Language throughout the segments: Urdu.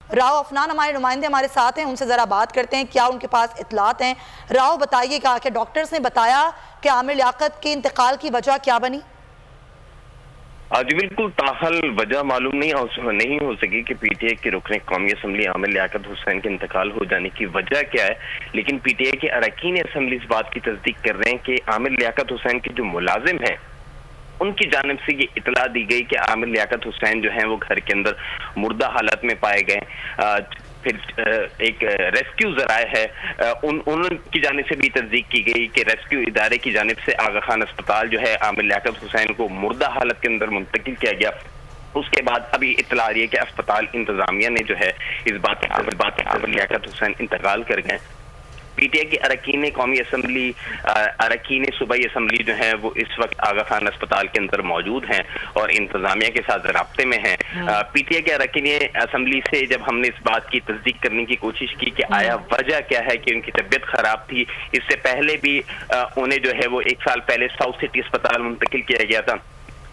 راؤ افنان ہمارے نمائندے ہمارے ساتھ ہیں، ان سے ذرا بات کرتے ہیں کیا ان کے پاس اطلاعات ہیں۔ راؤ بتائیے گا کہ ڈاکٹرز نے بتایا کہ عامر لیاقت کے انتقال کی وجہ کیا بنی؟ جی بالکل، تاحال وجہ معلوم نہیں ہو سکی کہ پی ٹی آئی کے رکن قومی اسمبلی عامر لیاقت حسین کے انتقال ہو جانے کی وجہ کیا ہے، لیکن پی ٹی آئی کے اراکین اسمبلی اس بات کی تصدیق کر رہے ہیں کہ عامر لیاقت حسین کے جو ملازم ہیں ان کی جانب سے یہ اطلاع دی گئی کہ عامر لیاقت حسین جو ہیں وہ گھر کے اندر مردہ حالت میں پائے گئے۔ پھر ایک ریسکیو ذرائع ہے ان کی جانب سے بھی تصدیق کی گئی کہ ریسکیو ادارے کی جانب سے آغا خان اسپتال جو ہے عامر لیاقت حسین کو مردہ حالت کے اندر منتقل کیا گیا۔ اس کے بعد ابھی اطلاع آ رہی ہے کہ اسپتال انتظامیہ نے جو ہے اس بات عامر لیاقت حسین انتقال کر گئے۔ پی ٹی آئی کے اراکین قومی اسمبلی، اراکین صوبائی اسمبلی جو ہیں وہ اس وقت آغا خان اسپتال کے اندر موجود ہیں اور انتظامیہ کے ساتھ رابطے میں ہیں۔ پی ٹی آئی کے اراکین اسمبلی سے جب ہم نے اس بات کی تصدیق کرنے کی کوشش کی کہ آیا وجہ کیا ہے کہ ان کی طبیعت خراب تھی، اس سے پہلے بھی انہیں جو ہے وہ 1 سال پہلے ساؤتھ سٹی اسپتال منتقل کیا گیا تھا،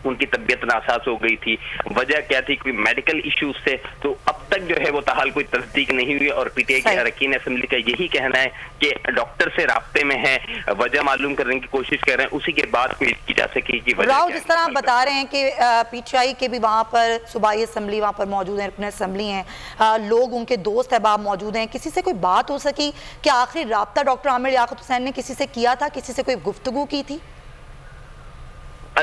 ان کی طبیعت ناساز ہو گئی تھی، وجہ کیا تھی، کوئی میڈیکل ایشوز تھے، تو اب تک جو ہے وہ تاحال کوئی تصدیق نہیں ہوئی۔ اور پی ٹی آئی کے اراکین اسمبلی کا یہی کہنا ہے کہ ڈاکٹر سے رابطے میں ہیں، وجہ معلوم کرنے کی کوشش کر رہے ہیں، اسی کے بعد کوئی کی جا سکے کہ وجہ راؤ جس طرح آپ بتا رہے ہیں کہ پی ٹی آئی کے بھی وہاں پر صوبائی اسمبلی وہاں پر موجود ہیں، رکن اسمبلی ہیں، لوگ ان کے دوست احباب موجود ہیں، کسی سے کوئی بات ہو سکی کہ آخری رابطہ ڈاکٹر عامر لیاقت حسین نے کسی سے کیا تھا، کسی سے کوئی گفتگو کی تھی؟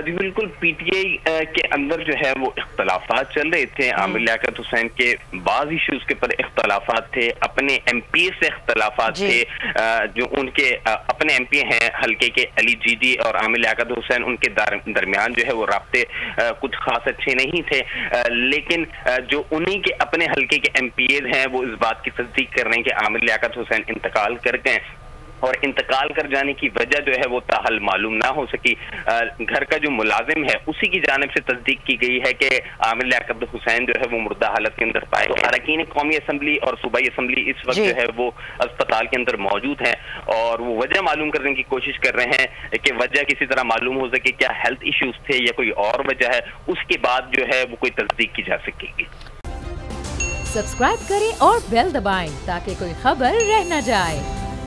جی بالکل، پی ٹی آئی کے اندر جو ہے وہ اختلافات چل رہے تھے، عامر لیاقت حسین کے بعض ایشوز کے پر اختلافات تھے، اپنے ایم پی سے اختلافات تھے، جو ان کے اپنے ایم پی ہیں حلقے کے علی جیدی اور عامر لیاقت حسین، ان کے درمیان جو ہے وہ رابطے کچھ خاص اچھے نہیں تھے، لیکن جو انہی کے اپنے حلقے کے ایم پی ایز ہیں وہ اس بات کی تصدیق کر رہے ہیں کہ عامر لیاقت حسین انتقال کر گئے، اور انتقال کر جانے کی وجہ جو ہے وہ تاحال معلوم نہ ہو سکی۔ گھر کا جو ملازم ہے اسی کی جانب سے تصدیق کی گئی ہے کہ عامر لیاقت حسین جو ہے وہ مردہ حالت کے اندر پائے گئے۔ اراکین قومی اسمبلی اور صوبائی اسمبلی اس وقت جو ہے وہ اسپتال کے اندر موجود ہیں اور وہ وجہ معلوم کرنے کی کوشش کر رہے ہیں کہ وجہ کسی طرح معلوم ہو سکے، کیا ہیلتھ ایشوز تھے یا کوئی اور وجہ ہے، اس کے بعد جو ہے وہ کوئی تصدیق کی جا سکے گی۔ سبسکرائب کریں اور بیل دبائیں تاکہ کوئی خبر رہ نہ جائے۔